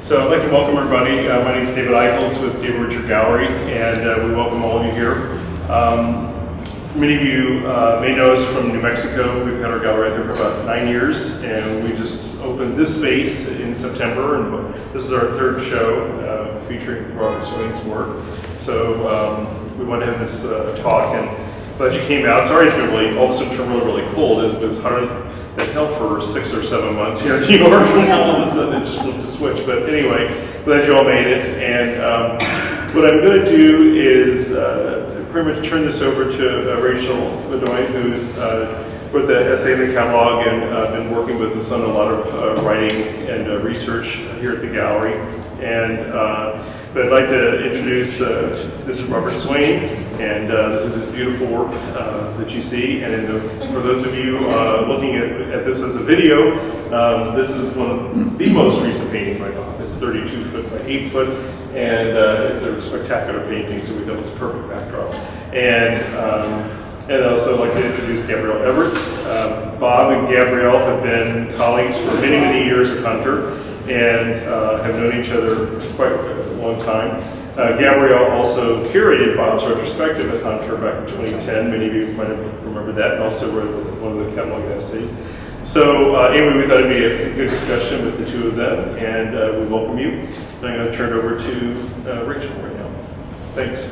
So I'd like to welcome everybody. My name is David Eichels with Gabriele Evertz Gallery, and we welcome all of you here. Many of you may know us from New Mexico. We've had our gallery out there for about 9 years, and we just opened this space in September, and this is our third show featuring Robert Swain's work. So we wanted to have this talk, and glad you came out. Sorry it's been all of a sudden turned really cold. It's hotter than hell for 6 or 7 months here in New York, and all of a sudden it just flipped a switch. But anyway, glad you all made it. And what I'm going to do is pretty much turn this over to Rachel Beaudoin, who's wrote the essay in the catalog and been working with us on a lot of writing and research here at the gallery. And but I'd like to introduce, this is Robert Swain, and this is his beautiful work that you see. And for those of you looking at this as a video, this is one of the most recent painting by Bob. It's 32 foot by 8 foot, and it's a spectacular painting, so we thought it was a perfect backdrop. And I'd also like to introduce Gabriele Evertz. Bob and Gabriele have been colleagues for many, many years at Hunter, and have known each other quite a long time. Gabriele also curated Bob's retrospective at Hunter back in 2010. Many of you might have remembered that, and also wrote one of the catalog essays. So anyway, we thought it'd be a good discussion with the two of them, and we welcome you. And I'm going to turn it over to Rachel right now. Thanks.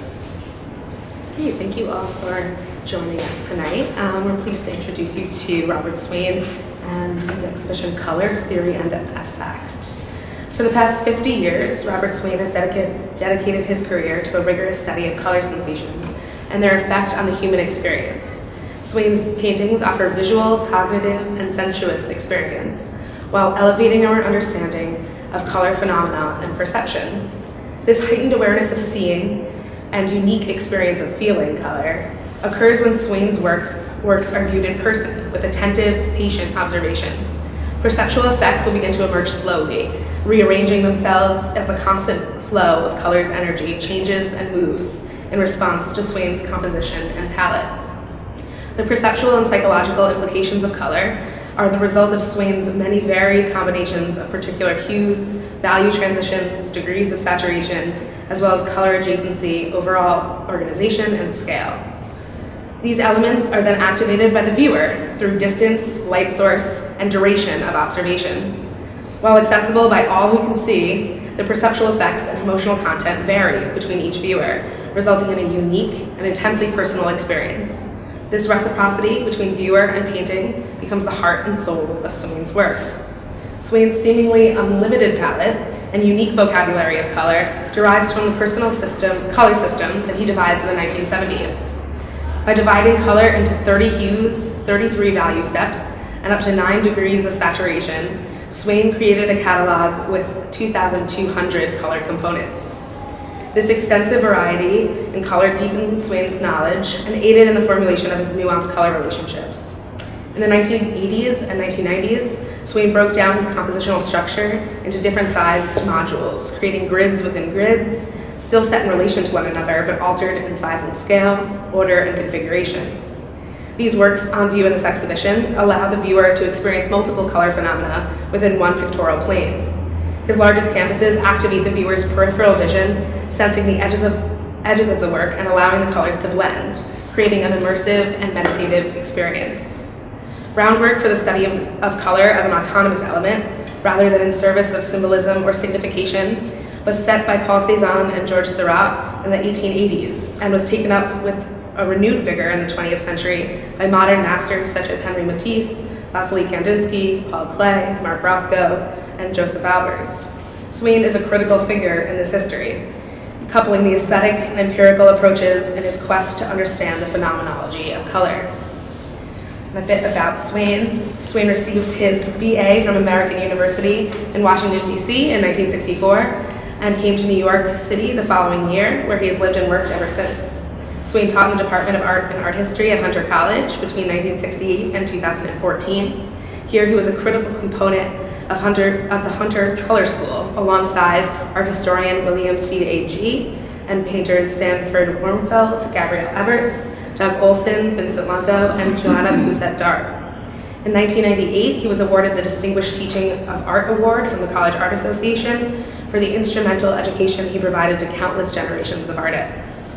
Hey, thank you all for joining us tonight. We're pleased to introduce you to Robert Swain and his exhibition Color, Theory, and Effect. For the past 50 years, Robert Swain has dedicated his career to a rigorous study of color sensations and their effect on the human experience. Swain's paintings offer visual, cognitive, and sensuous experience, while elevating our understanding of color phenomena and perception. This heightened awareness of seeing and unique experience of feeling color occurs when Swain's works are viewed in person with attentive, patient observation. Perceptual effects will begin to emerge slowly, rearranging themselves as the constant flow of color's energy changes and moves in response to Swain's composition and palette. The perceptual and psychological implications of color are the result of Swain's many varied combinations of particular hues, value transitions, degrees of saturation, as well as color adjacency, overall organization, and scale. These elements are then activated by the viewer through distance, light source, and duration of observation. While accessible by all who can see, the perceptual effects and emotional content vary between each viewer, resulting in a unique and intensely personal experience. This reciprocity between viewer and painting becomes the heart and soul of Swain's work. Swain's seemingly unlimited palette and unique vocabulary of color derives from the personal color system that he devised in the 1970s. By dividing color into 30 hues, 33 value steps, and up to 9 degrees of saturation, Swain created a catalog with 2,200 color components. This extensive variety in color deepened Swain's knowledge and aided in the formulation of his nuanced color relationships. In the 1980s and 1990s, Swain broke down his compositional structure into different sized modules, creating grids within grids, still set in relation to one another, but altered in size and scale, order, and configuration. These works on view in this exhibition allow the viewer to experience multiple color phenomena within one pictorial plane. His largest canvases activate the viewer's peripheral vision, sensing the edges of the work and allowing the colors to blend, creating an immersive and meditative experience. Groundwork for the study of color as an autonomous element, rather than in service of symbolism or signification, was set by Paul Cézanne and Georges Seurat in the 1880s and was taken up with a renewed vigor in the 20th century by modern masters such as Henri Matisse, Vasily Kandinsky, Paul Klee, Mark Rothko, and Joseph Albers. Swain is a critical figure in this history, coupling the aesthetic and empirical approaches in his quest to understand the phenomenology of color. A bit about Swain. Swain received his BA from American University in Washington, D.C. in 1964 and came to New York City the following year, where he has lived and worked ever since. Swain taught in the Department of Art and Art History at Hunter College between 1968 and 2014. Here he was a critical component of the Hunter Color School, alongside art historian William C. A.G. and painters Sanford Wormfeld, Gabriele Evertz, Doug Olson, Vincent Longo, and Joanna Pousset-Dart. In 1998, he was awarded the Distinguished Teaching of Art Award from the College Art Association for the instrumental education he provided to countless generations of artists.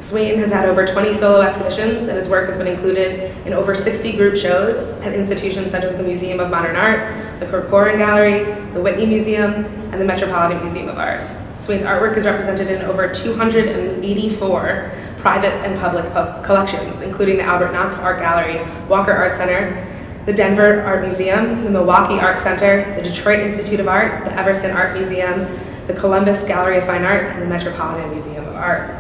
Swain has had over 20 solo exhibitions, and his work has been included in over 60 group shows at institutions such as the Museum of Modern Art, the Corcoran Gallery, the Whitney Museum, and the Metropolitan Museum of Art. Swain's artwork is represented in over 284 private and public collections, including the Albert Knox Art Gallery, Walker Art Center, the Denver Art Museum, the Milwaukee Art Center, the Detroit Institute of Art, the Everson Art Museum, the Columbus Gallery of Fine Art, and the Metropolitan Museum of Art.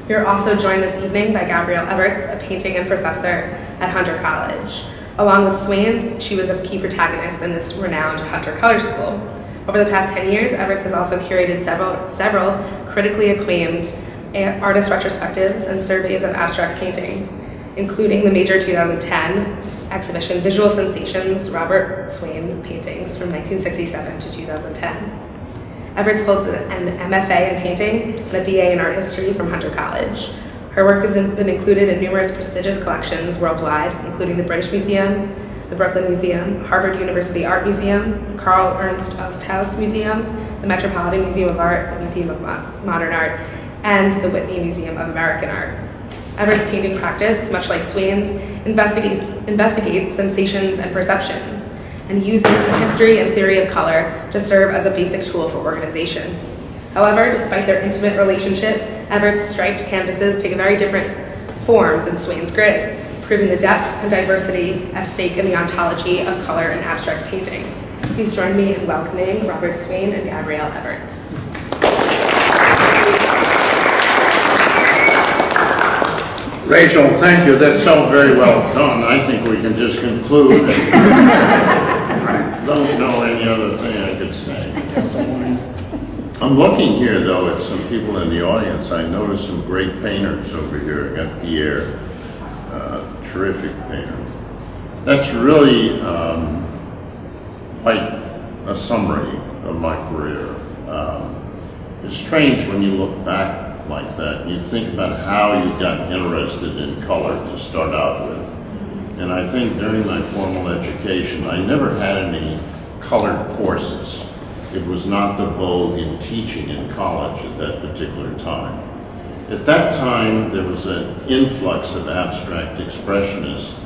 We are also joined this evening by Gabriele Evertz, a painting and professor at Hunter College. Along with Swain, she was a key protagonist in this renowned Hunter Color School. Over the past 10 years, Evertz has also curated several critically acclaimed artist retrospectives and surveys of abstract painting, including the major 2010 exhibition Visual Sensations, Robert Swain Paintings from 1967 to 2010. Evertz holds an MFA in painting and a BA in art history from Hunter College. Her work has been included in numerous prestigious collections worldwide, including the British Museum, the Brooklyn Museum, Harvard University Art Museum, the Carl Ernst Osthaus Museum, the Metropolitan Museum of Art, the Museum of Modern Art, and the Whitney Museum of American Art. Everett's painting practice, much like Swain's, investigates sensations and perceptions, and uses the history and theory of color to serve as a basic tool for organization. However, despite their intimate relationship, Everett's striped canvases take a very different form than Swain's grids, proving the depth and diversity at stake in the ontology of color and abstract painting. Please join me in welcoming Robert Swain and Gabriele Evertz. Rachel, thank you. That's so very well done. I think we can just conclude. I don't know any other thing I could say. I'm looking here, though, at some people in the audience. I noticed some great painters over here. I got Pierre, terrific painter. That's really quite a summary of my career. It's strange when you look back like that and you think about how you got interested in color to start out with. And I think during my formal education, I never had any colored courses. It was not the vogue in teaching in college at that particular time. At that time, there was an influx of abstract expressionists,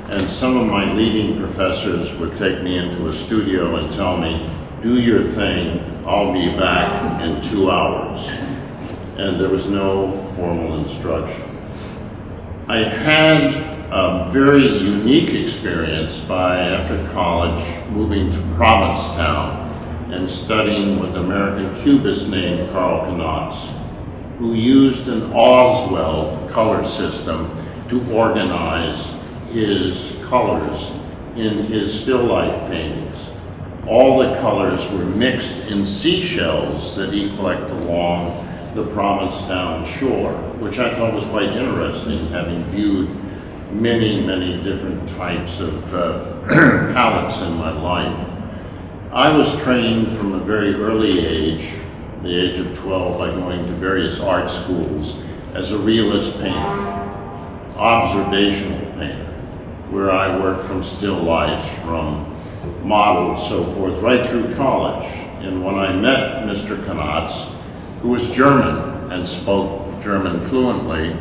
and some of my leading professors would take me into a studio and tell me, do your thing, I'll be back in 2 hours. And there was no formal instruction. I had a very unique experience after college, moving to Provincetown and studying with American cubist named Carl Knotts, who used an Oswald color system to organize his colors in his still life paintings. All the colors were mixed in seashells that he collected along the Provincetown shore, which I thought was quite interesting, having viewed many, many different types of palettes in my life. I was trained from a very early age, the age of 12, by going to various art schools as a realist painter, observational painter, where I worked from still lifes, from models, so forth, right through college. And when I met Mr. Knotts, who was German and spoke German fluently,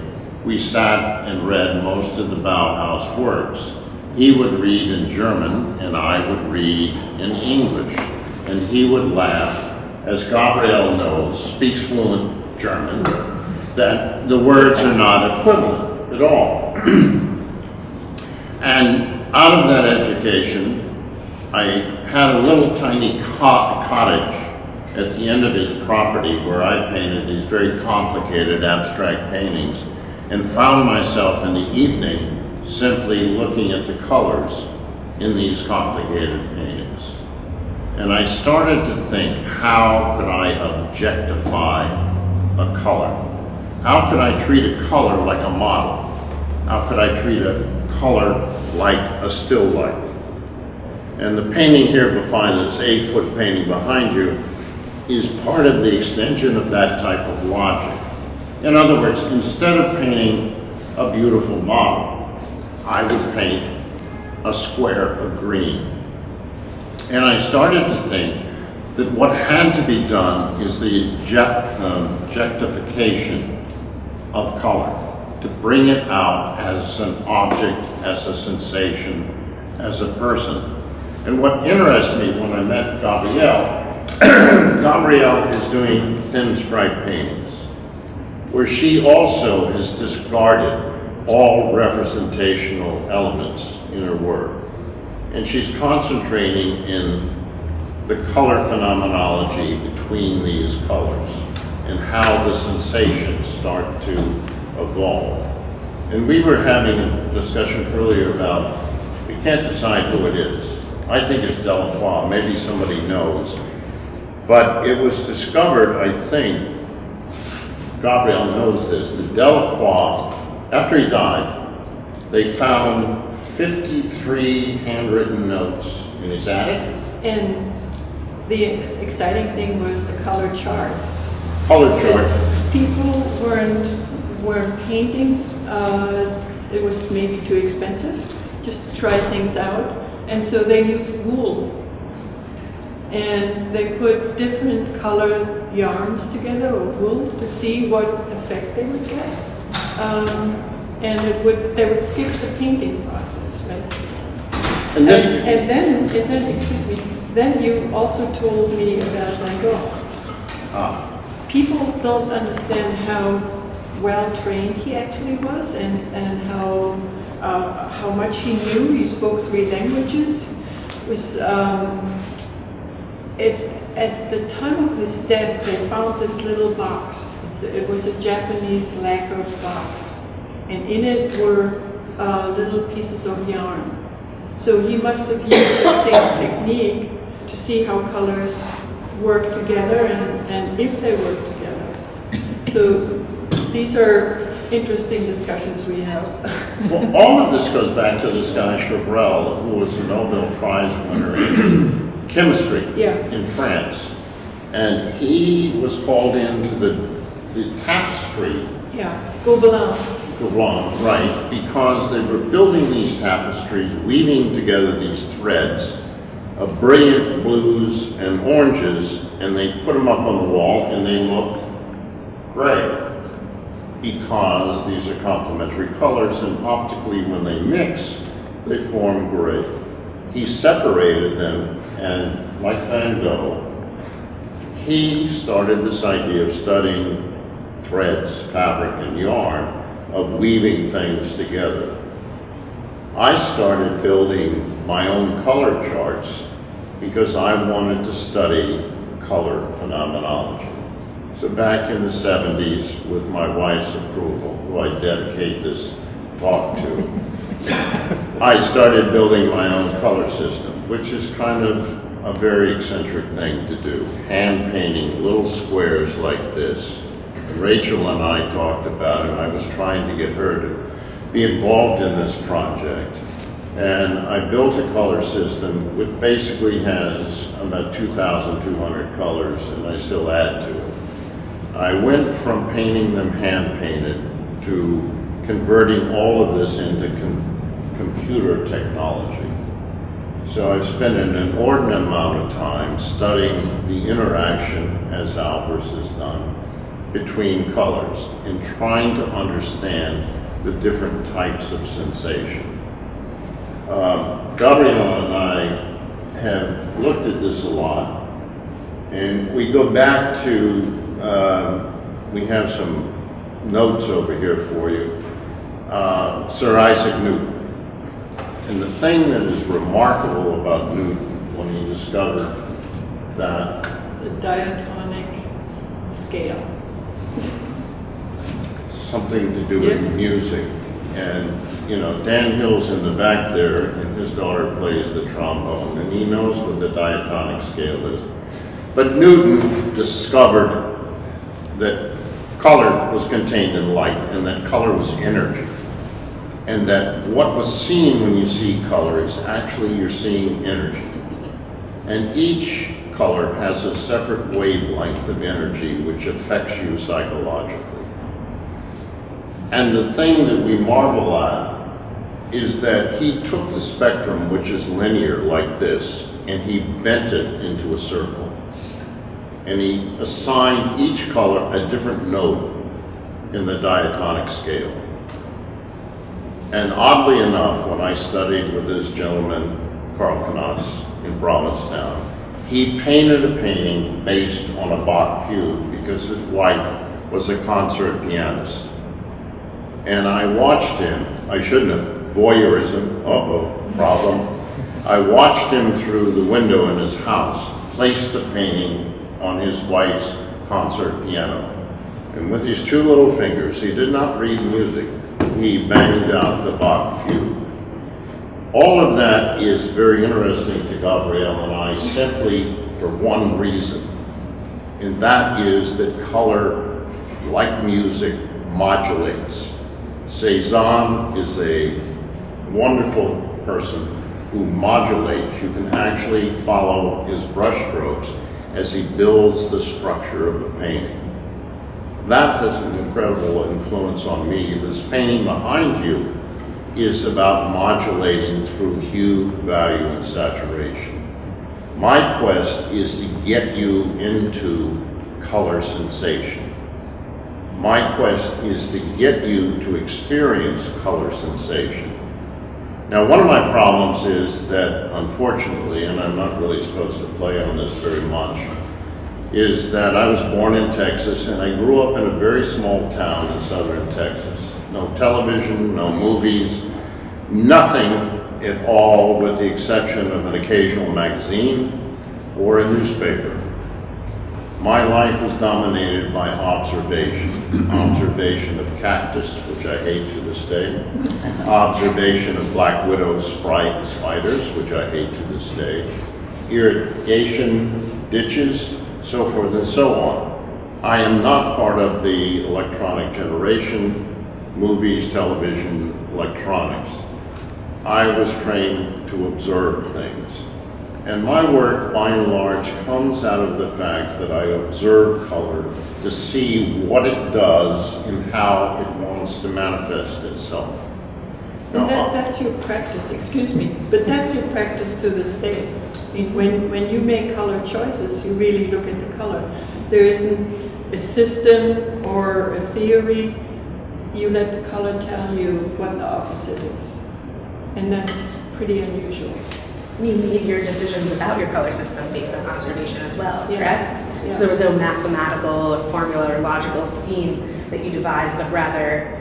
we sat and read most of the Bauhaus works. He would read in German and I would read in English. And he would laugh, as Gabriele knows, speaks fluent German, that the words are not equivalent at all. And out of that education, I had a little tiny cottage at the end of his property where I painted these very complicated abstract paintings, and found myself in the evening simply looking at the colors in these complicated paintings. And I started to think, how could I objectify a color? How could I treat a color like a model? How could I treat a color like a still life? And the painting here behind this 8-foot painting behind you is part of the extension of that type of logic. In other words, instead of painting a beautiful model, I would paint a square of green. And I started to think that what had to be done is the objectification of color, to bring it out as an object, as a sensation, as a person. And what interested me when I met Gabriele, Gabriele is doing thin stripe paintings, where she also has discarded all representational elements in her work. And she's concentrating in the color phenomenology between these colors and how the sensations start to evolve. And we were having a discussion earlier about, we can't decide who it is. I think it's Delacroix, maybe somebody knows. But it was discovered, I think, Gabriele knows this, that Delacroix, after he died, they found 53 handwritten notes in his attic. And the exciting thing was the color charts. Color chart. Because people weren't painting. It was maybe too expensive just to try things out. And so they used wool. And they put different colored yarns together, or wool, to see what effect they would get. And they would skip the painting process, right? And this, And then, excuse me, then you also told me about Van Gogh. People don't understand how well trained he actually was, and how much he knew. He spoke 3 languages. At the time of his death, they found this little box. It was a Japanese lacquer box, and in it were little pieces of yarn. So he must have used the same technique to see how colors work together and if they work together. So these are interesting discussions we have. well, all of this goes back to this guy Chabrel, who was a Nobel Prize winner in chemistry in France. And he was called into the tapestry. Yeah, Gobelin. Beaudoin, right, because they were building these tapestries, weaving together these threads of brilliant blues and oranges, and they put them up on the wall and they looked gray because these are complementary colors, and optically when they mix, they form gray. He separated them, and like Van Gogh, he started this idea of studying threads, fabric, and yarn, of weaving things together. I started building my own color charts because I wanted to study color phenomenology. So back in the 70s, with my wife's approval, who I dedicate this talk to, I started building my own color system, which is kind of a very eccentric thing to do. Hand painting little squares like this. And Rachel and I talked about it, and I was trying to get her to be involved in this project. And I built a color system which basically has about 2,200 colors, and I still add to it. I went from painting them hand painted to converting all of this into computer technology. So I've spent an inordinate amount of time studying the interaction, as Albers has done, between colors and trying to understand the different types of sensation. Gabriele and I have looked at this a lot, and we go back to, we have some notes over here for you, Sir Isaac Newton. And the thing that is remarkable about Newton when he discovered that The diatonic scale. something to do with music. And, you know, Dan Hill's in the back there, and his daughter plays the trombone, and he knows what the diatonic scale is. But Newton discovered that color was contained in light, and that color was energy. And that what was seen when you see color is actually you're seeing energy. And each color has a separate wavelength of energy which affects you psychologically. And the thing that we marvel at is that he took the spectrum, which is linear like this, and he bent it into a circle. and he assigned each color a different note in the diatonic scale. And oddly enough, when I studied with this gentleman, Karl Knotz, in Provincetown, he painted a painting based on a Bach fugue because his wife was a concert pianist. And I watched him, I shouldn't have, voyeurism, problem. I watched him through the window in his house, place the painting on his wife's concert piano. And with his two little fingers, he did not read music, he banged out the Bach fugue. All of that is very interesting to Gabriele and I simply for one reason, and that is that color, like music, modulates. Cézanne is a wonderful person who modulates. You can actually follow his brushstrokes as he builds the structure of a painting. That has an incredible influence on me. This painting behind you is about modulating through hue, value, and saturation. My quest is to get you into color sensation. My quest is to get you to experience color sensation. Now, one of my problems is that, unfortunately, and I'm not really supposed to play on this very much, is that I was born in Texas and I grew up in a very small town in southern Texas. No television, no movies, nothing at all with the exception of an occasional magazine or a newspaper. My life was dominated by observation. Observation of cactus, which I hate to this day. Observation of black widow spiders, which I hate to this day. Irrigation ditches, so forth and so on. I am not part of the electronic generation, movies, television, electronics. I was trained to observe things. And my work, by and large, comes out of the fact that I observe color to see what it does and how it wants to manifest itself. And that's your practice, excuse me, but that's your practice to this day. I mean, when you make color choices, you really look at the color. There isn't a system or a theory. You let the color tell you what the opposite is. And that's pretty unusual. You made your decisions about your color system based on observation as well, Yeah. correct? Yeah. So there was no mathematical or formula or logical scheme that you devised, but rather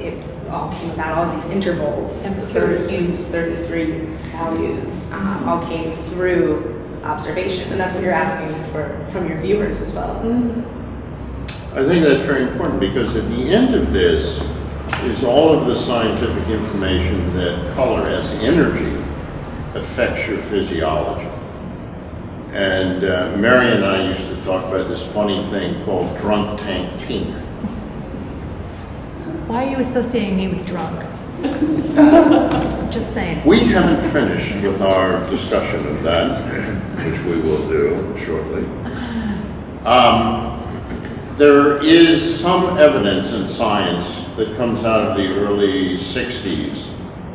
it all came about, all these intervals, And 30 hues, 33 values, all came through observation. And that's what you're asking for from your viewers as well. I think that's very important because at the end of this is all of the scientific information that color as energy affects your physiology. And Mary and I used to talk about this funny thing called drunk tank pink. Why are you associating me with drunk? Just saying. We haven't finished with our discussion of that, which we will do shortly. There is some evidence in science that comes out of the early 60s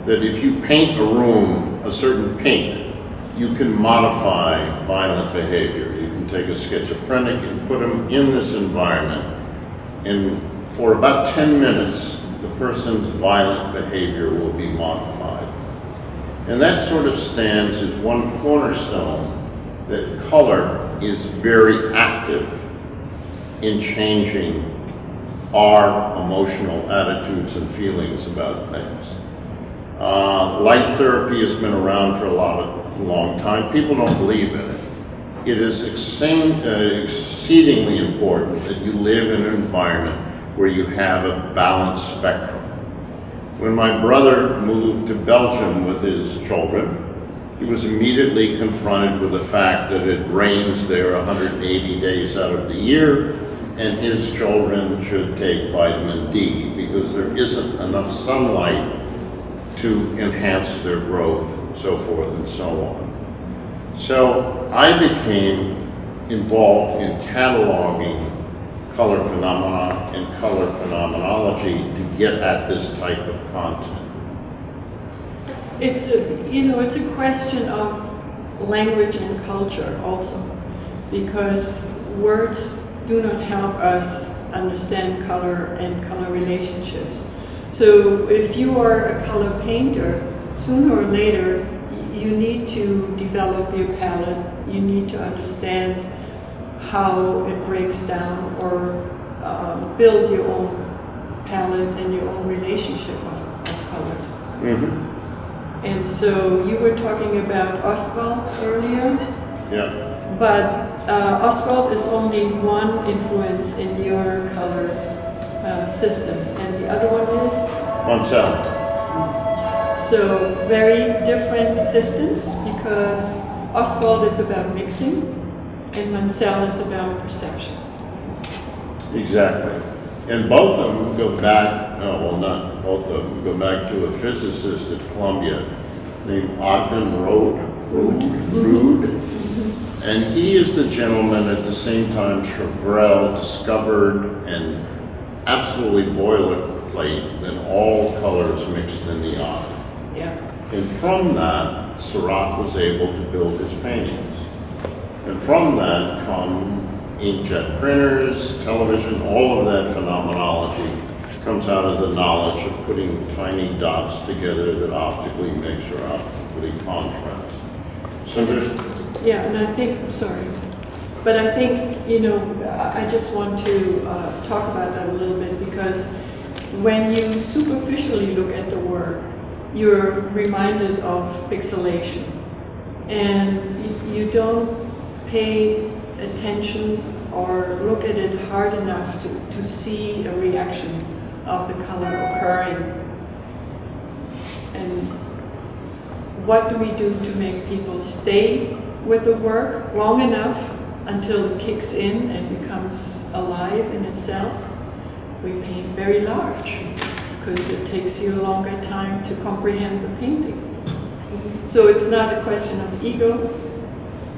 that if you paint a room a certain pink, you can modify violent behavior. You can take a schizophrenic and put them in this environment, and for about 10 minutes, the person's violent behavior will be modified. And that sort of stands as one cornerstone that color is very active in changing our emotional attitudes and feelings about things. Light therapy has been around for a long time. People don't believe in it. It is exceedingly important that you live in an environment where you have a balanced spectrum. When my brother moved to Belgium with his children, he was immediately confronted with the fact that it rains there 180 days out of the year, and his children should take vitamin D because there isn't enough sunlight to enhance their growth, so forth and so on. So I became involved in cataloging color phenomena and color phenomenology to get at this type of content. It's a question of language and culture also, because words do not help us understand color and color relationships. So if you are a color painter, sooner or later you need to develop your palette, you need to understand how it breaks down, or build your own palette and your own relationship of colors. Mm-hmm. And so you were talking about Oswald earlier, Yeah. but Oswald is only one influence in your color system, and the other one is? Mansell. So very different systems, because Oswald is about mixing and Mansell is about perception. Exactly. And both of them go back, no, well, not both of them, go back to a physicist at Columbia named Ogden Rood. And he is the gentleman at the same time Chabrel discovered and absolutely boilerplate that all colors mixed in the eye. Yeah. And from that, Seurat was able to build his paintings. And from that come inkjet printers, television, all of that phenomenology comes out of the knowledge of putting tiny dots together that optically makes or optically contrast. So there's... Yeah, and I think, sorry, but I think, I just want to talk about that a little bit, because when you superficially look at the work, you're reminded of pixelation, and you don't pay attention or look at it hard enough to see a reaction of the color occurring. And what do we do to make people stay with the work long enough until it kicks in and becomes alive in itself? We paint very large, because it takes you a longer time to comprehend the painting. So it's not a question of ego.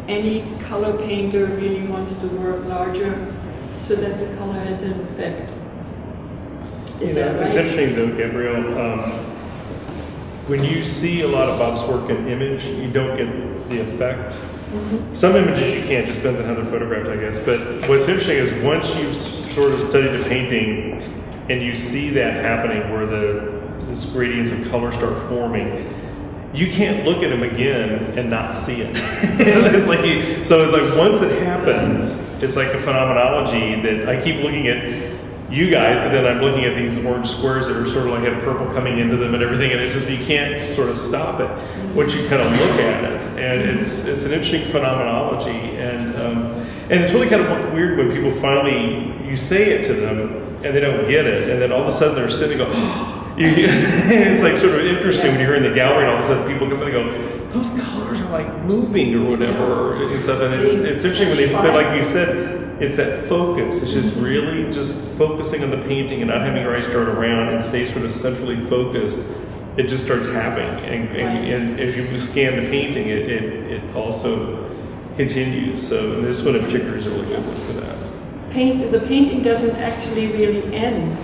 Any color painter really wants to work larger so that the color has an effect. Is that right? It's interesting though, Gabrielle. When you see a lot of Bob's work in image, you don't get the effect. Mm-hmm. Some images you can't, just depends on how they're photographed, I guess. But what's interesting is once you've sort of studied the painting and you see that happening where these gradients of color start forming, you can't look at them again and not see it. So it's like once it happens, it's like a phenomenology that I keep looking at you guys, but then I'm looking at these orange squares that are sort of like have purple coming into them and everything, and it's just you can't sort of stop it once you kind of look at it, and it's an interesting phenomenology, and it's really kind of weird when people finally you say it to them and they don't get it, and then all of a sudden they're sitting and go. It's like sort of interesting when you're in the gallery and all of a sudden people come in and go, those colors are like moving or whatever and stuff. And it's interesting when but like you said, it's that focus. It's just really just focusing on the painting and not having your eyes dart around and stay sort of centrally focused. It just starts happening. And as you scan the painting, it also continues. So this one in particular is a really good one for that. The painting doesn't actually really end.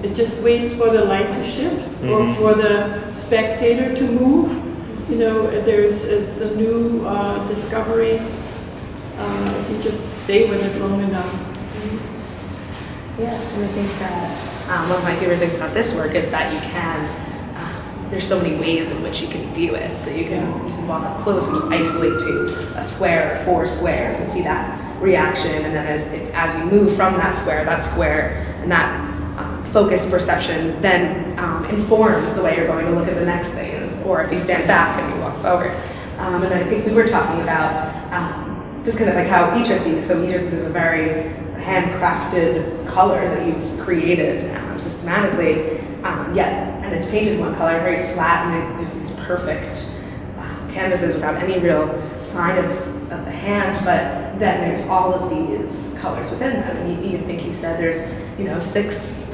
It just waits for the light to shift, or for the spectator to move. There's a new discovery if you just stay with it long enough. Yeah, and I think that one of my favorite things about this work is that you can, there's so many ways in which you can view it. So you can walk up close and just isolate to a square or 4 squares and see that reaction, and then as you move from that square, and that focused perception then informs the way you're going to look at the next thing, or if you stand back and you walk forward. And I think we were talking about just kind of like how each of these is a very handcrafted color that you've created systematically, and it's painted one color, very flat, and there's these perfect canvases without any real sign of the hand, but then there's all of these colors within them, and you think you said there's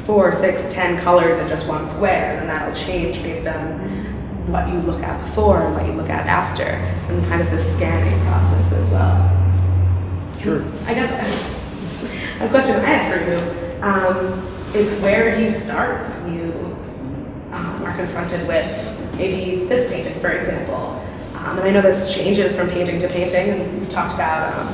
4, 6, 10 colors in just one square, and that'll change based on what you look at before and what you look at after, and kind of the scanning process as well. Sure. I guess a question I had for you is where do you start when you are confronted with maybe this painting, for example? And I know this changes from painting to painting, and we've talked about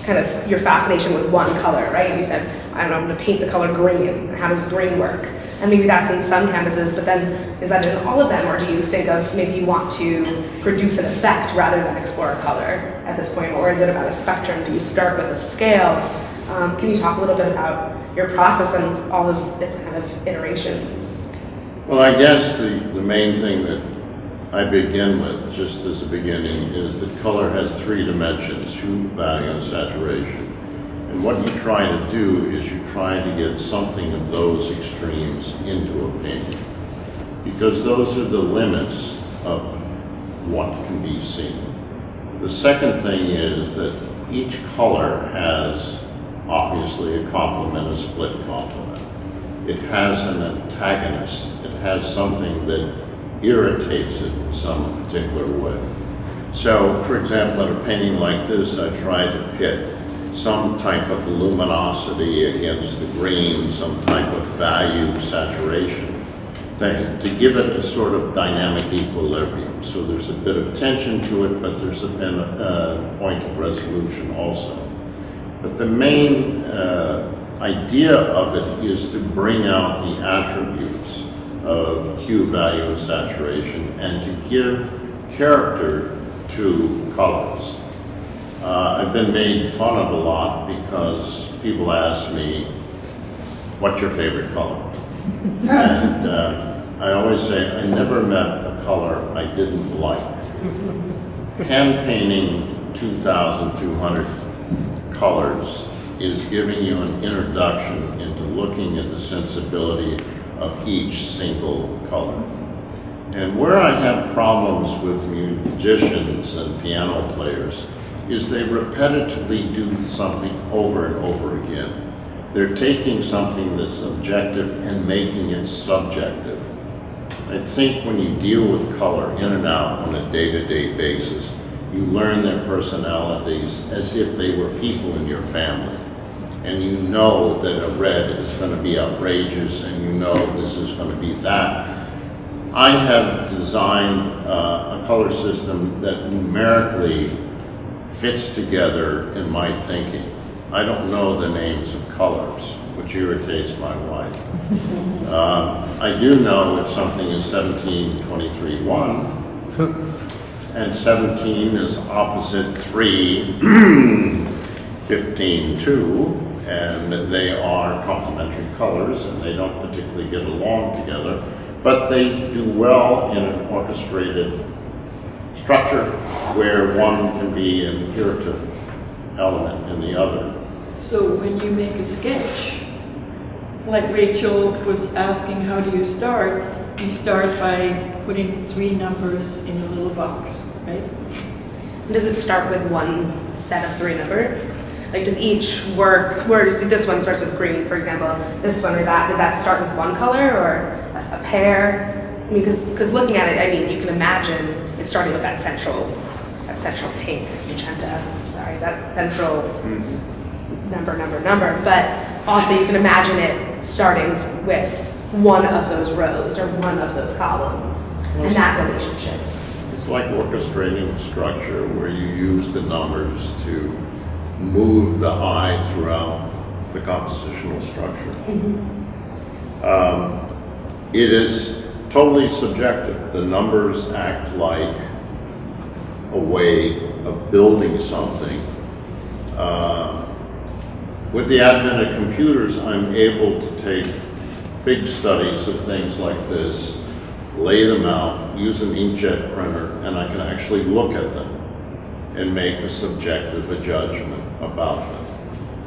kind of your fascination with one color, right? You said, I don't know, I'm going to paint the color green, and how does green work? And maybe that's in some canvases, but then is that in all of them, or do you think of maybe you want to produce an effect rather than explore a color at this point, or is it about a spectrum? Do you start with a scale? Can you talk a little bit about your process and all of its kind of iterations? Well, I guess the main thing that I begin with, just as a beginning, is that color has three dimensions: hue, value, and saturation. And what you try to do is you try to get something of those extremes into a painting, because those are the limits of what can be seen. The second thing is that each color has obviously a complement, a split complement. It has an antagonist. It has something that irritates it in some particular way. So, for example, in a painting like this, I try to pit some type of luminosity against the green, some type of value saturation thing to give it a sort of dynamic equilibrium. So there's a bit of tension to it, but there's a point of resolution also. But the main idea of it is to bring out the attributes of hue, value, and saturation, and to give character to colors. I've been made fun of a lot because people ask me, what's your favorite color? And I always say, I never met a color I didn't like. Hand painting 2,200 colors is giving you an introduction into looking at the sensibility of each single color. And where I have problems with musicians and piano players is they repetitively do something over and over again. They're taking something that's objective and making it subjective. I think when you deal with color in and out on a day-to-day basis, you learn their personalities as if they were people in your family. And you know that a red is going to be outrageous, and you know this is going to be that. I have designed a color system that numerically fits together in my thinking. I don't know the names of colors, which irritates my wife. I do know if something is 17-23-1, and 17 is opposite 3, 15-2, and they are complementary colors, and they don't particularly get along together, but they do well in an orchestrated structure where one can be an irritative element in the other. So when you make a sketch, like Rachel was asking, how do you start? You start by putting 3 numbers in a little box, right? Does it start with one set of 3 numbers? Like, does each work, where does this one starts with green, for example, this one or that, did that start with one color or a pair? I mean, because looking at it, I mean, you can imagine it starting with that central pink, magenta, sorry, that central number, but also you can imagine it starting with one of those rows or one of those columns, and that relationship. It's like orchestrating structure where you use the numbers to move the eye throughout the compositional structure. It is totally subjective. The numbers act like a way of building something. With the advent of computers, I'm able to take big studies of things like this, lay them out, use an inkjet printer, and I can actually look at them and make a subjective judgment about them.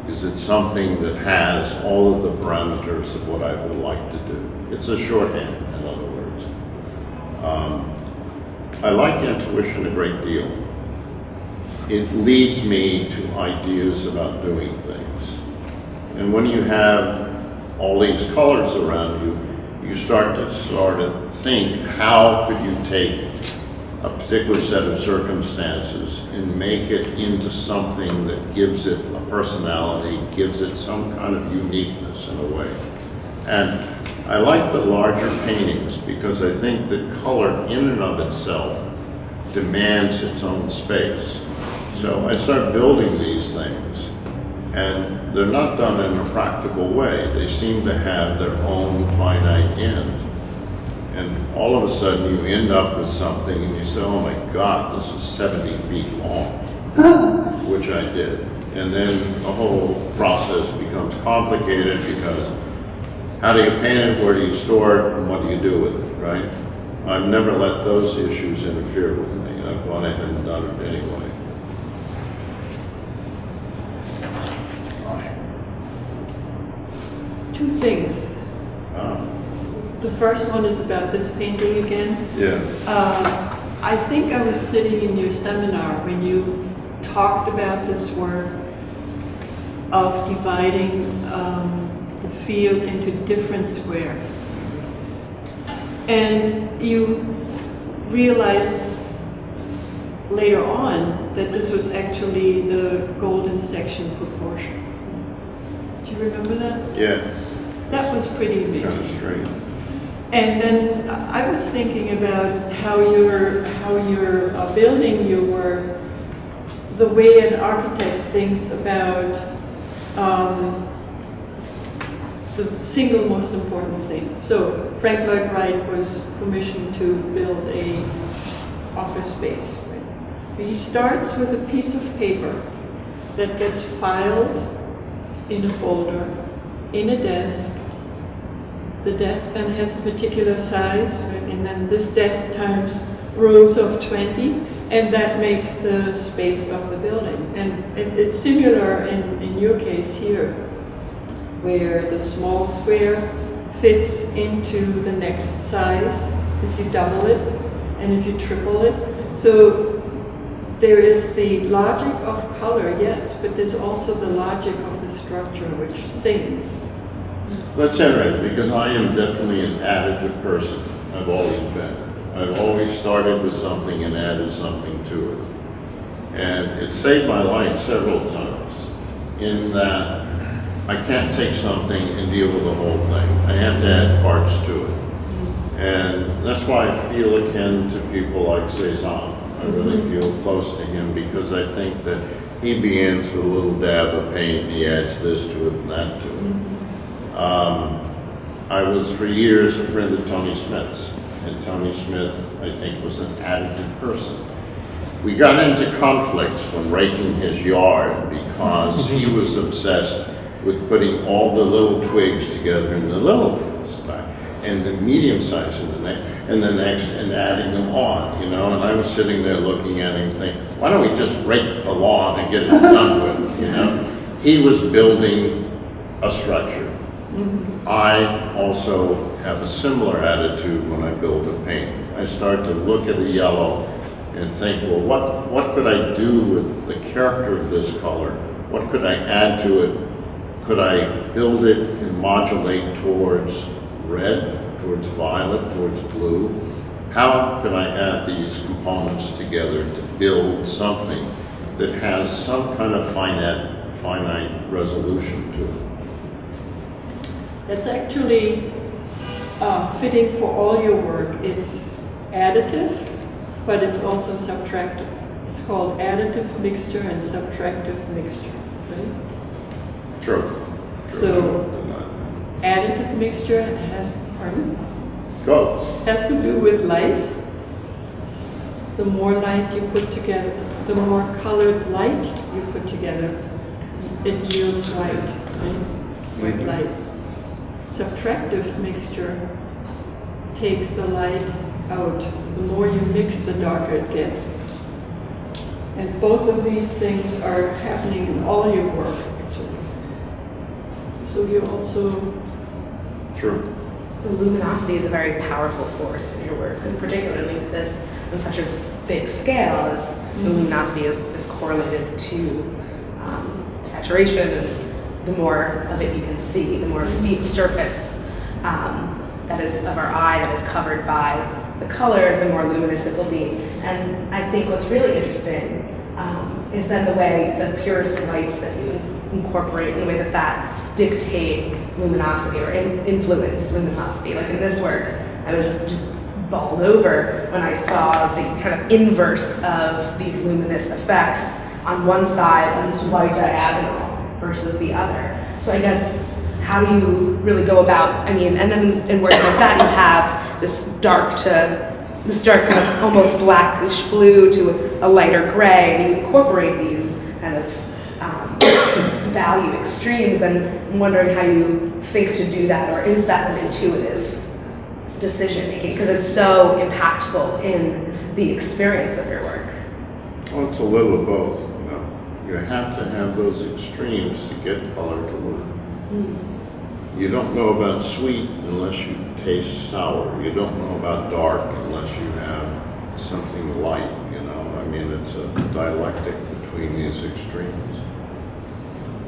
Is it something that has all of the parameters of what I would like to do? It's a shorthand, in other words. I like intuition a great deal. It leads me to ideas about doing things. And when you have all these colors around you, you start to think, how could you take a particular set of circumstances and make it into something that gives it a personality, gives it some kind of uniqueness in a way. And I like the larger paintings because I think that color in and of itself demands its own space. So I start building these things, and they're not done in a practical way. They seem to have their own finite end. And all of a sudden you end up with something and you say, oh my God, this is 70 feet long, which I did. And then the whole process becomes complicated because how do you paint it, where do you store it, and what do you do with it, right? I've never let those issues interfere with me. I've gone ahead and done it anyway. Two things. The first one is about this painting again. Yeah. I think I was sitting in your seminar when you talked about this work of dividing the field into different squares. And you realized later on that this was actually the golden section proportion. Do you remember that? Yeah. That was pretty Kind of amazing. strange. And then I was thinking about how you're building your work, the way an architect thinks about the single most important thing. So Frank Lloyd Wright was commissioned to build a office space. Right? He starts with a piece of paper that gets filed in a folder, in a desk. The desk then has a particular size, right? And then this desk times rows of 20, and that makes the space of the building. And it's similar in your case here, where the small square fits into the next size if you double it and if you triple it. So there is the logic of color, yes, but there's also the logic of the structure which sings. That's interesting, because I am definitely an additive person. I've always been. I've always started with something and added something to it. And it saved my life several times in that I can't take something and deal with the whole thing. I have to add parts to it. And that's why I feel akin to people like Cezanne. I really feel close to him because I think that he begins with a little dab of paint and he adds this to it and that to it. I was for years a friend of Tony Smith's, and Tony Smith, I think, was an additive person. We got into conflicts when raking his yard because he was obsessed with putting all the little twigs together in the little size, and the medium size in the next, and adding them on, you know. And I was sitting there looking at him thinking, why don't we just rake the lawn and get it done with, you know? He was building a structure. I also have a similar attitude when I build a painting. I start to look at a yellow and think, well, what could I do with the character of this color? What could I add to it? Could I build it and modulate towards red, towards violet, towards blue? How could I add these components together to build something that has some kind of finite resolution to it? That's actually fitting for all your work. It's additive, but it's also subtractive. It's called additive mixture and subtractive mixture, right? True. So additive mixture has to do with light. The more light you put together, the more colored light you put together, it yields white, right? White light. Subtractive mixture takes the light out. The more you mix, the darker it gets. And both of these things are happening in all your work, actually. So you also... True. The luminosity is a very powerful force in your work, and particularly with this on such a big scale, as the luminosity is correlated to saturation, and the more of it you can see, the more of surface that is of our eye that is covered by the color, the more luminous it will be. And I think what's really interesting is then the way the purest lights that you incorporate, in the way that dictate luminosity or influence luminosity. Like in this work, I was just bowled over when I saw the kind of inverse of these luminous effects on one side on this white diagonal versus the other. So I guess, how do you really go about, I mean, and then in works like that, you have this dark kind of almost blackish blue to a lighter gray, and you incorporate these kind of value extremes, and I'm wondering how you think to do that, or is that an intuitive decision making, because it's so impactful in the experience of your work? Well, it's a little of both. You know, you have to have those extremes to get color to work. You don't know about sweet unless you taste sour. You don't know about dark unless you have something light. You know, I mean, it's a dialectic between these extremes.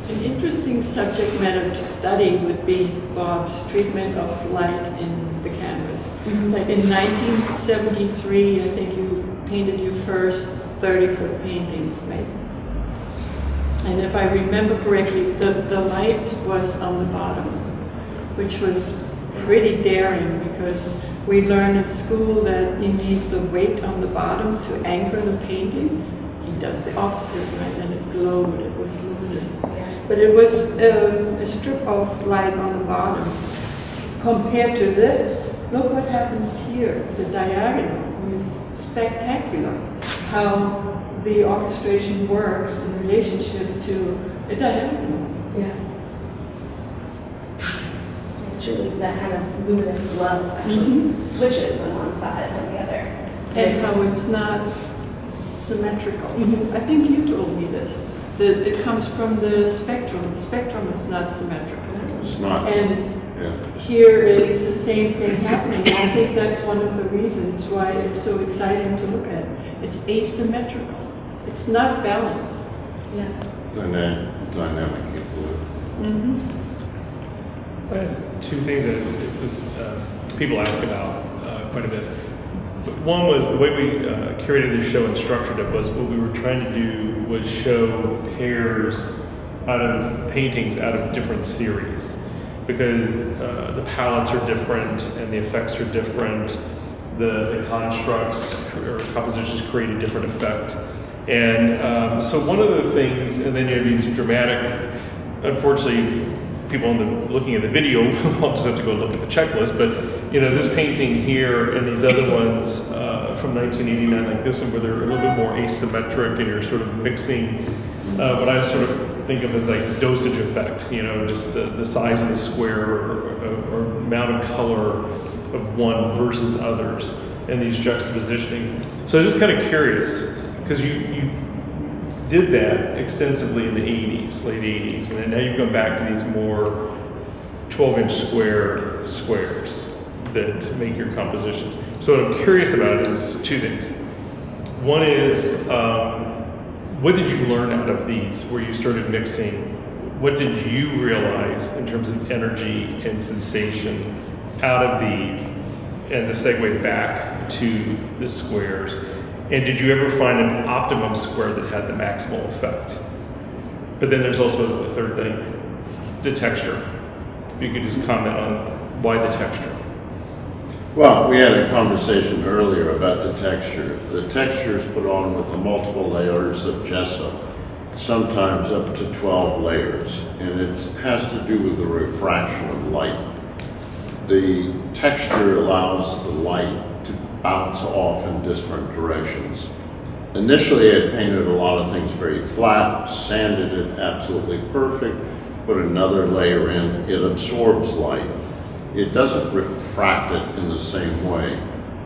An interesting subject matter to study would be Bob's treatment of light in the canvas. Like in 1973, I think you painted your first 30-foot painting, right? And if I remember correctly, the light was on the bottom, which was pretty daring, because we learned at school that you need the weight on the bottom to anchor the painting. He does the opposite, right? And it glowed, it was luminous. But it was a strip of light on the bottom. Compared to this, look what happens here. It's a diagonal. It's spectacular how the orchestration works in relationship to a diagonal. Yeah. Actually, that kind of luminous glow actually switches on one side from the other. And how it's not symmetrical. I think you told me this. That it comes from the spectrum. The spectrum is not symmetrical. It's not. And here is the same thing happening. I think that's one of the reasons why it's so exciting to look at. It's asymmetrical. It's not balanced. Yeah. Dynamic equilibrium. I had two things that it was, people ask about quite a bit. But one was the way we curated this show and structured it was what we were trying to do was show pairs out of paintings out of different series, because the palettes are different and the effects are different. The constructs or compositions create a different effect. And so one of the things, and then you have these dramatic, unfortunately, people looking at the video will just have to go look at the checklist, but you know, this painting here and these other ones from 1989, like this one, where they're a little bit more asymmetric and you're sort of mixing what I sort of think of as like dosage effect, you know, just the size of the square or amount of color of one versus others and these juxtapositionings. So I was just kind of curious, because you did that extensively in the 80s, late 80s, and then now you've gone back to these more 12-inch squares that make your compositions. So what I'm curious about is two things. One is, what did you learn out of these where you started mixing? What did you realize in terms of energy and sensation out of these and the segue back to the squares? And did you ever find an optimum square that had the maximal effect? But then there's also the third thing, the texture. If you could just comment on why the texture. Well, we had a conversation earlier about the texture. The texture is put on with the multiple layers of gesso, sometimes up to 12 layers, and it has to do with the refraction of light. The texture allows the light to bounce off in different directions. Initially, I had painted a lot of things very flat, sanded it absolutely perfect, put another layer in, it absorbs light. It doesn't refract it in the same way.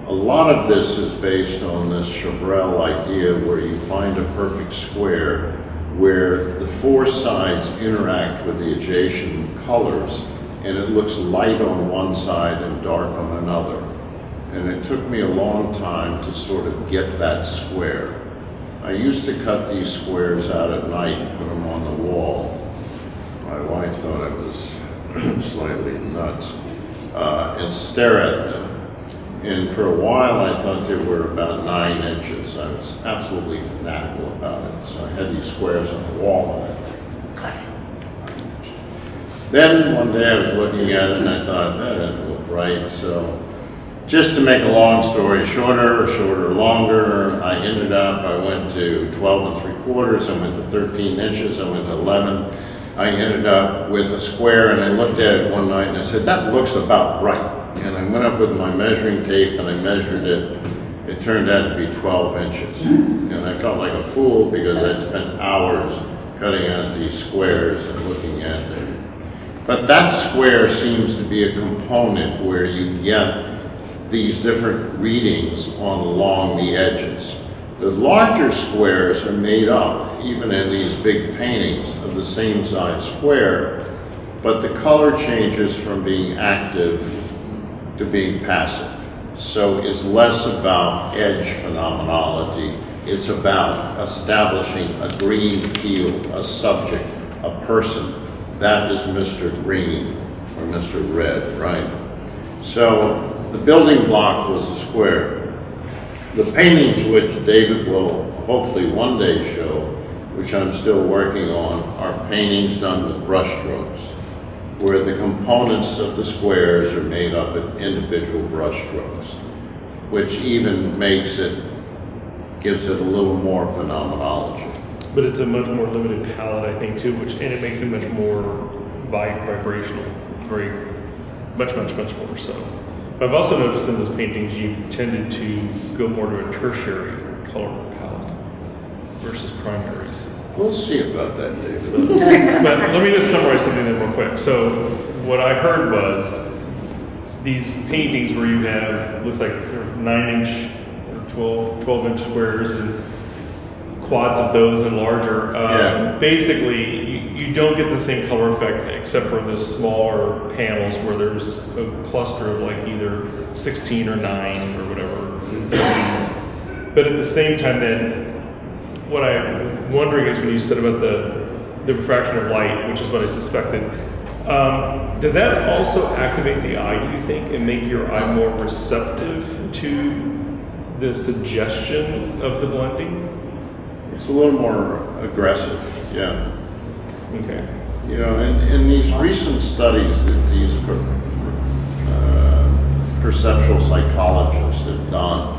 A lot of this is based on this Chabrel idea where you find a perfect square where the four sides interact with the adjacent colors, and it looks light on one side and dark on another. And it took me a long time to sort of get that square. I used to cut these squares out at night and put them on the wall. My wife thought I was slightly nuts, and stare at them. And for a while I thought they were about 9 inches. I was absolutely fanatical about it. So I had these squares on the wall and I thought, then one day I was looking at it and I thought, that didn't look right. So just to make a long story shorter, longer, I went to 12 3/4, I went to 13 inches, I went to 11. I ended up with a square, and I looked at it one night and I said, that looks about right. And I went up with my measuring tape and I measured it. It turned out to be 12 inches. And I felt like a fool because I'd spent hours cutting out these squares and looking at them. But that square seems to be a component where you get these different readings along the edges. The larger squares are made up, even in these big paintings, of the same size square, but the color changes from being active to being passive. So it's less about edge phenomenology. It's about establishing a green field, a subject, a person. That is Mr. Green or Mr. Red, right? So the building block was the square. The paintings which David will hopefully one day show, which I'm still working on, are paintings done with brush strokes, where the components of the squares are made up of individual brush strokes, which even gives it a little more phenomenology. But it's a much more limited palette, I think, too, and it makes it much more vibrational, much more so. But I've also noticed in those paintings you tended to go more to a tertiary color palette versus primaries. We'll see about that, David. But let me just summarize something then real quick. So what I heard was these paintings where you have, looks like 9-inch or 12-inch squares and quads of those and larger. Yeah. Basically, you don't get the same color effect except for the smaller panels where there's a cluster of like either 16 or 9 or whatever. But at the same time then, what I'm wondering is when you said about the refraction of light, which is what I suspected, does that also activate the eye, do you think, and make your eye more receptive to the suggestion of the blending? It's a little more aggressive, yeah. Okay. You know, in these recent studies that these perceptual psychologists have done,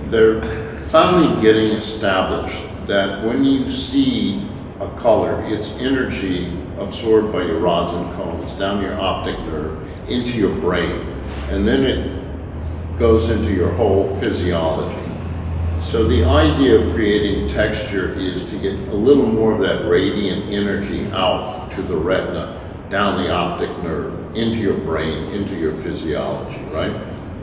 they're finally getting established that when you see a color, its energy absorbed by your rods and cones down your optic nerve into your brain, and then it goes into your whole physiology. So the idea of creating texture is to get a little more of that radiant energy out to the retina, down the optic nerve, into your brain, into your physiology, right?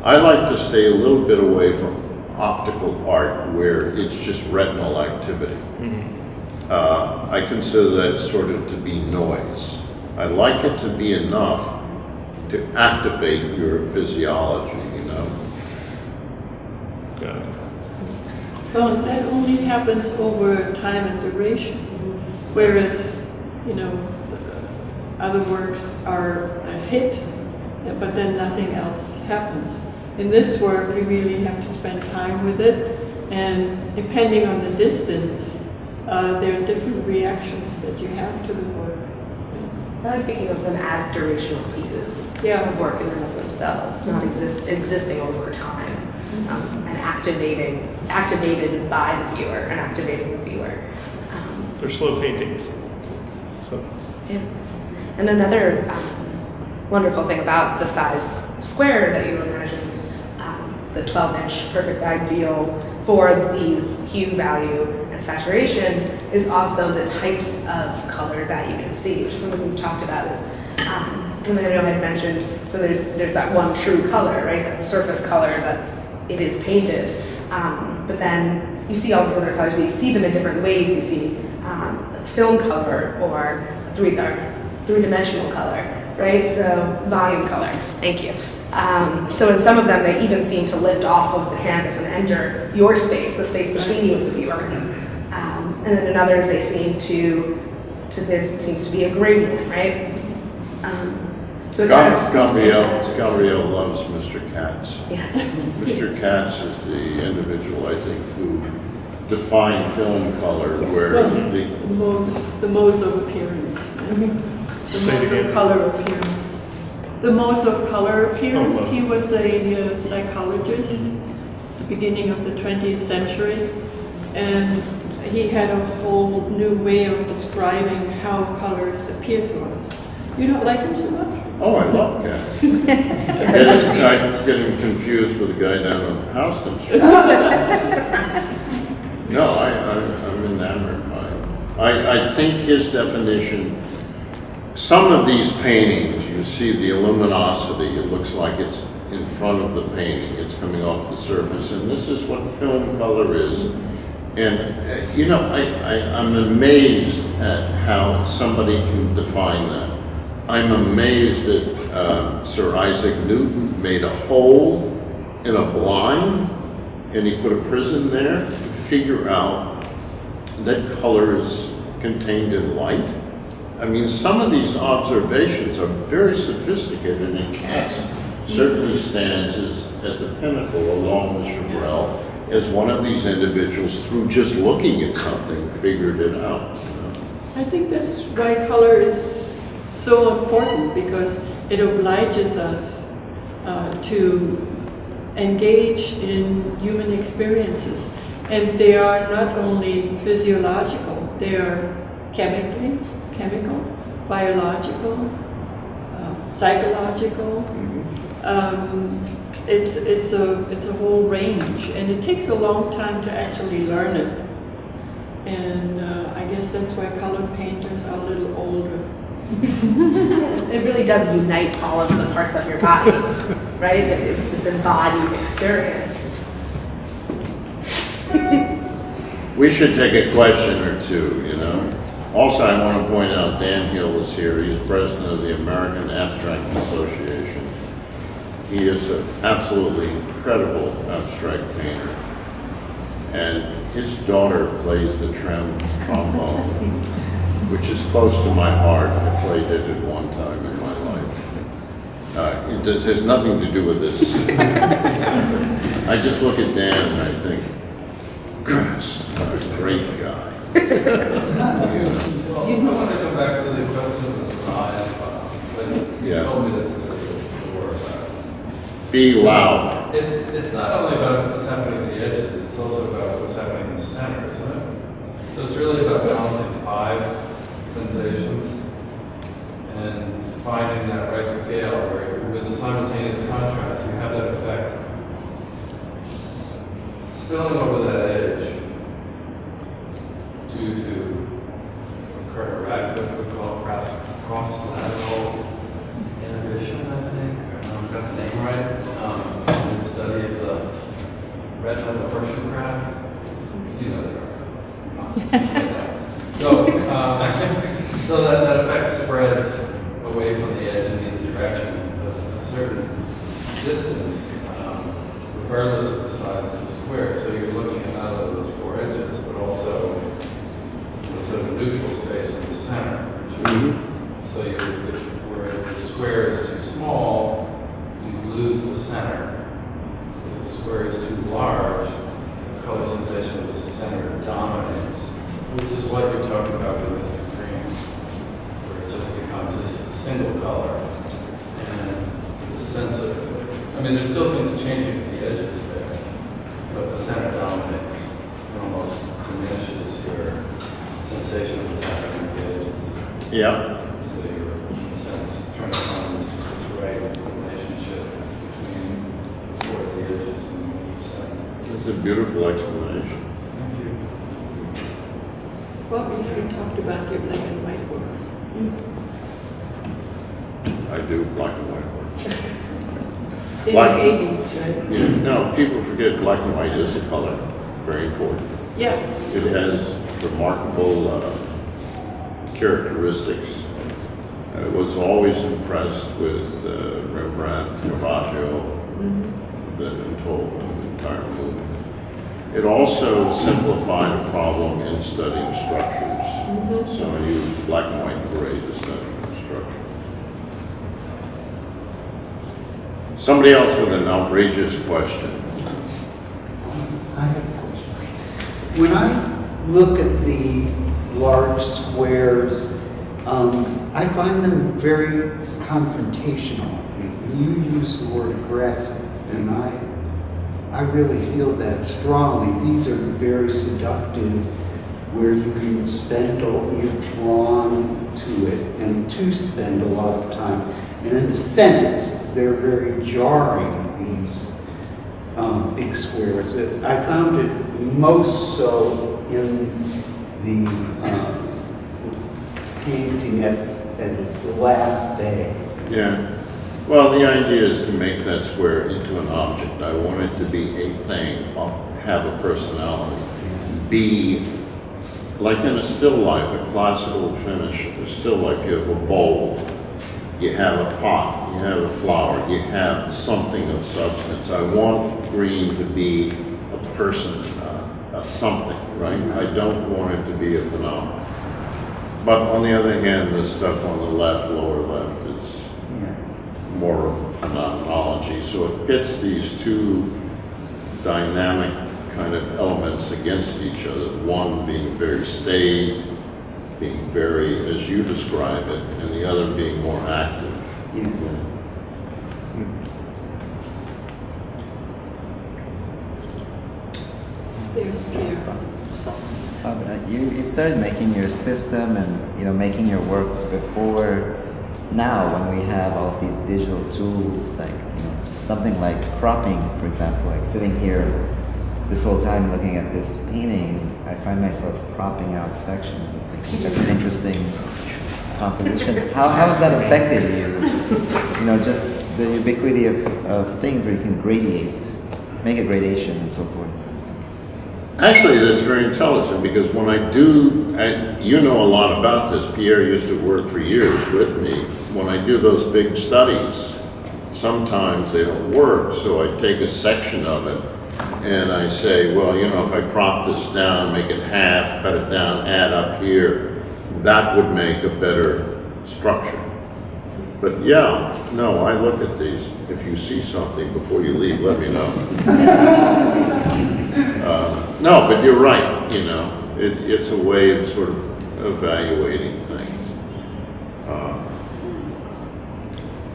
I like to stay a little bit away from optical art where it's just retinal activity. Mm-hmm. I consider that sort of to be noise. I like it to be enough to activate your physiology, you know? Got it. So that only happens over time and duration, whereas, you know, other works are a hit, but then nothing else happens. In this work, you really have to spend time with it, and depending on the distance, there are different reactions that you have to the work. I like thinking of them as durational pieces Yeah. of work in and of themselves, not existing over time, and activated by the viewer and activating the viewer. They're slow paintings. So. Yeah. And another wonderful thing about the size square that you imagine, the 12-inch perfect ideal for these hue, value, and saturation, is also the types of color that you can see, which is something we've talked about. And I know I had mentioned, so there's that one true color, right? That surface color that it is painted. But then you see all these other colors, but you see them in different ways. You see film color or three-dimensional color, right? So volume color, thank you. So in some of them, they even seem to lift off of the canvas and enter your space, the space between you and the viewer. And then in others, they seem there seems to be a gradient, right? So it kind of Gabriele loves Mr. Katz. Yes. Mr. Katz is the individual, I think, who defined film color where Well, the modes of appearance, the modes of color appearance. the modes of color appearance. Oh, wow. He was a psychologist at the beginning of the 20th century, and he had a whole new way of describing how colors appear to us. You don't like him so much? Oh, I love cats. I'm getting confused with the guy down on Houston Street. No, I'm enamored by it. I think his definition, some of these paintings, you see the luminosity, it looks like it's in front of the painting, it's coming off the surface, and this is what film color is. And, I'm amazed at how somebody can define that. I'm amazed that Sir Isaac Newton made a hole in a blind, and he put a prism there to figure out that color is contained in light. I mean, some of these observations are very sophisticated, and cats certainly stands at the pinnacle along with Chabrel as one of these individuals through just looking at something figured it out. I think that's why color is so important, because it obliges us to engage in human experiences. And they are not only physiological, they are chemical, biological, psychological. It's a whole range, and it takes a long time to actually learn it. And I guess that's why colored painters are a little older. It really does unite all of the parts of your body, right? It's this embodied experience. We should take a question or two, Also, I want to point out Dan Hill is here. He's president of the American Abstract Association. He is an absolutely incredible abstract painter. And his daughter plays the trombone, which is close to my heart. I played it at one time in my life. It has nothing to do with this. I just look at Dan and I think, goodness, what a great guy. I want to go back to the question of the size. You told me this before. Be loud. It's not only about what's happening at the edges, it's also about what's happening in the center, isn't it? So it's really about balancing 5 sensations and finding that right scale where with the simultaneous contrast you have that effect. Spilling over that edge due to Carter Radcliffe would call it cross-lateral inhibition, I think. I don't know if I got the name right. His study of the retina of the horseshoe crab. You know that. So that effect spreads away from the edge and in the direction of a certain distance, regardless of the size of the square. So you're looking at not only those 4 edges, but also the sort of neutral space in the center. So where the square is too small, you lose the center. If the square is too large, the color sensation of the center dominates, which is what you're talking about with Mr. Green, where it just becomes this single color. And the sense of, there's still things changing at the edges there, but the center dominates and almost diminishes your sensation of what's happening at the edges. Yeah. So you're, in a sense, trying to find this right relationship between the 4 at the edges and the center. That's a beautiful explanation. Thank you. Well, we haven't talked about your black and white work. I do black and white work. In Black- the 80s, right? No, people forget black and white is a color. Very important. Yeah. It has remarkable characteristics. I was always impressed with Rembrandt, Caravaggio, that in total, the entire movement. It also simplified a problem in studying structures. So I used black and white and gray to study structure. Somebody else with an outrageous question. I have a question. When I look at the large squares, I find them very confrontational. you use the word aggressive, and I really feel that strongly. These are very seductive, where you can spend, you're drawn to it, and to spend a lot of time. And in a sense, they're very jarring, these big squares. I found it most so in the painting at the last day. Yeah. Well, the idea is to make that square into an object. I want it to be a thing, have a personality, be like in a still life, a classical finish. A still life, you have a bowl, you have a pot, you have a flower, you have something of substance. I want green to be a person, a something, right? I don't want it to be a phenomenon. But on the other hand, the stuff on the left, lower left, is more phenomenology. So it pits these two dynamic kind of elements against each other. One being very staid, being very, as you describe it, and the other being more active. Yeah. There's Pierre. You started making your system and making your work before now, when we have all of these digital tools, like just something like cropping, for example. Like sitting here this whole time looking at this painting, I find myself cropping out sections. I think that's an interesting composition. How has that affected you? Just the ubiquity of things where you can make a gradation and so forth. Actually, that's very intelligent, because when I do, you know a lot about this, Pierre used to work for years with me. When I do those big studies, sometimes they don't work, so I take a section of it and I say, well, if I crop this down, make it half, cut it down, add up here, that would make a better structure. But yeah, no, I look at these. If you see something before you leave, let me know. No, but you're right, it's a way of sort of evaluating things.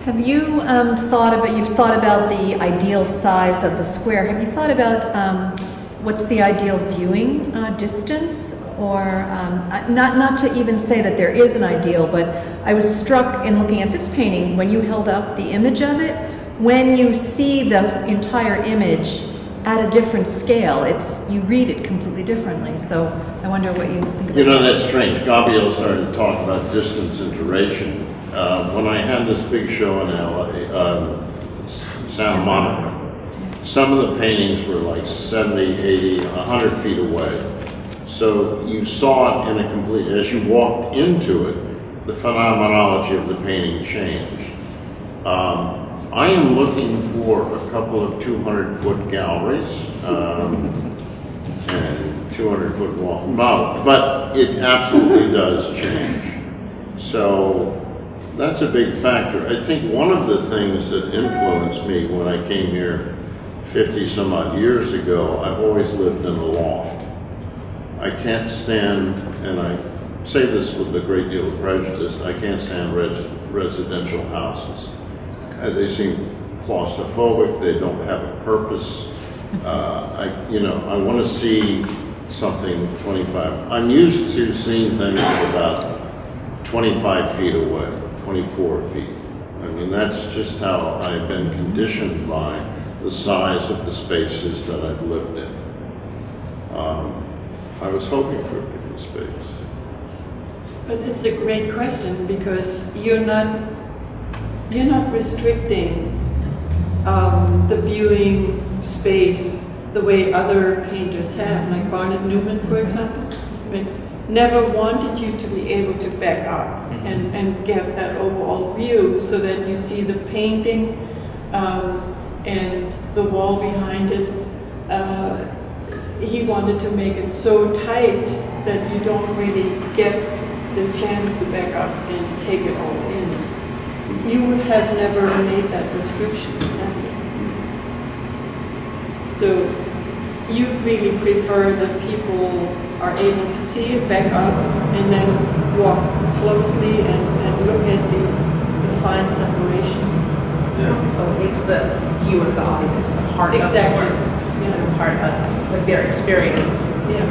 Have you you've thought about the ideal size of the square. Have you thought about what's the ideal viewing distance? Or not to even say that there is an ideal, but I was struck in looking at this painting, when you held up the image of it, when you see the entire image at a different scale, you read it completely differently. So I wonder what you think about that. That's strange. Gabriele started to talk about distance and duration. When I had this big show in LA, Santa Monica, some of the paintings were like 70, 80, 100 feet away. So you saw it as you walked into it, the phenomenology of the painting changed. I am looking for a couple of 200-foot galleries and 200-foot wall. No, but it absolutely does change. So that's a big factor. I think one of the things that influenced me when I came here 50 some odd years ago, I've always lived in a loft. I can't stand, and I say this with a great deal of prejudice, I can't stand residential houses. They seem claustrophobic, they don't have a purpose. I want to see something 25. I'm used to seeing things about 25 feet away, 24 feet. I mean, that's just how I've been conditioned by the size of the spaces that I've lived in. I was hoping for a bigger space. But it's a great question, because you're not restricting the viewing space the way other painters have, like Barnett Newman, for example. I mean, never wanted you to be able to back up and get that overall view, so that you see the painting and the wall behind it. He wanted to make it so tight that you don't really get the chance to back up and take it all in. You would have never made that restriction. So you really prefer that people are able to see it, back up, and then walk closely and look at the fine separation. Yeah. So it makes the viewer, the audience, a part Exactly. of the work, and a part of like their experience. Yeah.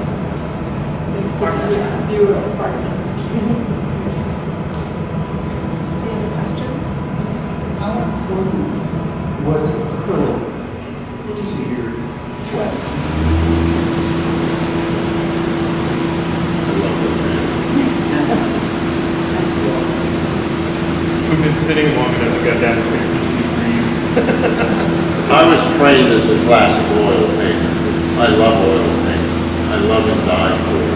Makes Part of the that. viewer a part. Any other questions? How important was acrylic to your work? I love it, man. We've been sitting long enough to get down to 60 degrees. I was trained as a classic oil painter. I love oil painting. I love and die for it.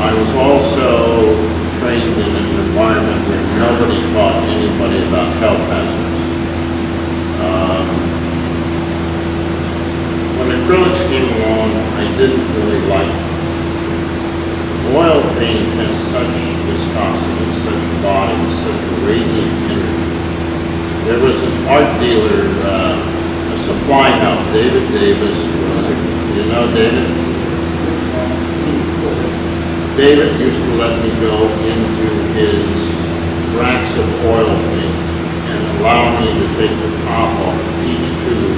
I was also trained in an environment where nobody taught anybody about health hazards. When acrylics came along, I didn't really like it. Oil paint has such viscosity, such body, such radiant energy. There was an art dealer, a supply house, David Davis, you know David? David used to let me go into his racks of oil paint and allow me to take the top off of each tube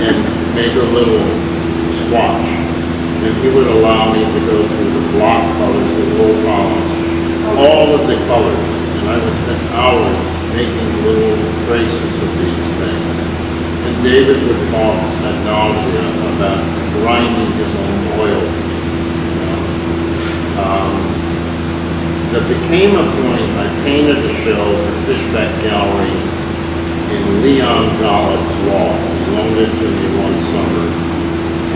and make a little swatch. And he would allow me to go through the block colors, the roll columns, all of the colors. And I would spend hours making little traces of these things. And David would talk ad nauseam about grinding his own oil. There became a point, I painted a show for Fishback Gallery in Leon Gollitt's loft. He loaned it to me one summer.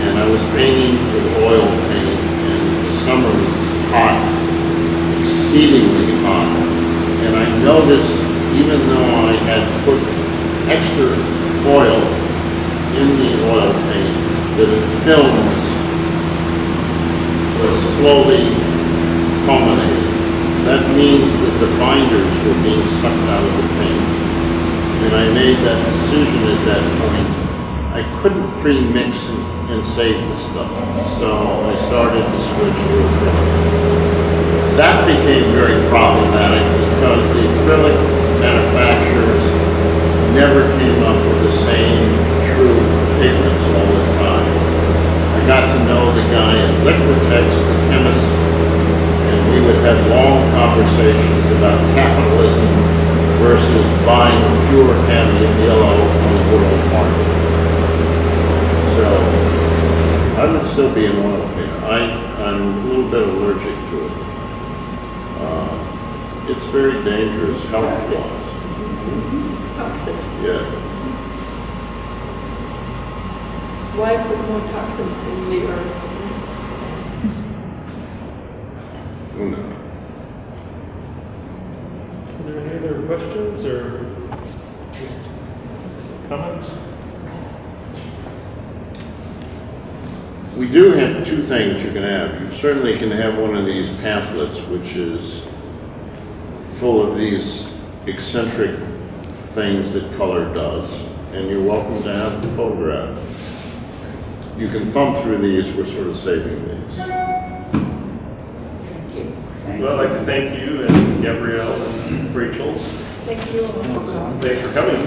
And I was painting with oil paint, and the summer was hot, exceedingly hot. And I noticed, even though I had put extra oil in the oil paint, that the film was slowly culminating. That means that the binders were being sucked out of the paint. And I made that decision at that point. I couldn't pre-mix and save the stuff. So I started to switch to acrylic. That became very problematic because the acrylic manufacturers never came up with the same true pigments all the time. I got to know the guy at Liquitex, the chemist, and we would have long conversations about capitalism versus buying pure cadmium yellow on the world market. So I would still be an oil painter. I'm a little bit allergic to it. It's very dangerous health-wise. It's toxic. Yeah. Why put more toxins in the earth? Who knows? Are there any other questions or comments? We do have two things you can have. You certainly can have one of these pamphlets, which is full of these eccentric things that color does, and you're welcome to have the photograph. You can thumb through these. We're sort of saving these. Well, I'd like to thank you and Gabrielle and Rachel. Thank you all for coming. Thanks for coming.